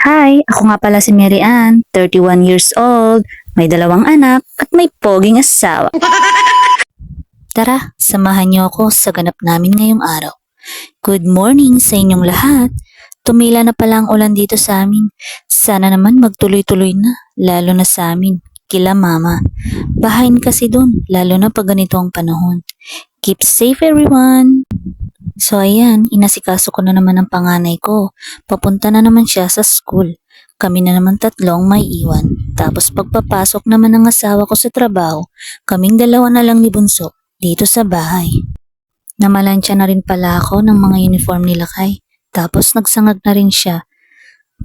Hi, ako nga pala si Mary Ann, 31 years old, may 2 anak at may poging asawa. Tara, samahan niyo ako sa ganap namin ngayong araw. Good morning sa inyong lahat. Tumila na pala ang ulan dito sa amin. Sana naman magtuloy-tuloy na, lalo na sa amin. Kila mama. Bahain kasi dun, lalo na pag ganito ang panahon. Keep safe everyone! So ayan, inasikaso ko na naman ang panganay ko. Papunta na naman siya sa school. Kami na naman tatlong may iwan. Tapos pagpapasok naman ng asawa ko sa trabaho, kaming dalawa na lang ni Bunso dito sa bahay. Namalansya na rin pala ako ng mga uniform nila Kay. Tapos nagsangag na rin siya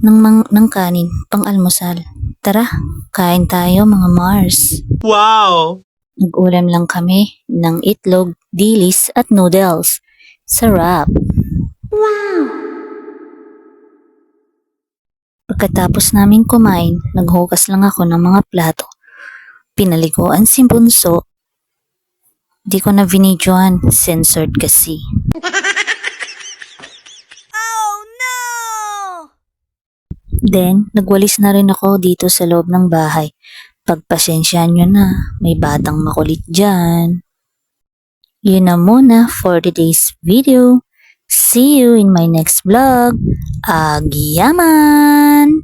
ng kanin pang almusal. Tara, kain tayo mga Mars. Wow! Nag-ulam lang kami ng itlog, dilis at noodles. Sarap! Pagkatapos namin kumain, naghugas lang ako ng mga plato. Pinaliguan si Bunso. Di ko na vinidyoan, censored kasi. Then, nagwalis na rin ako dito sa loob ng bahay. Pagpasensyaan nyo na, may batang makulit dyan. Yun na muna for today's video. See you in my next vlog. Agyaman!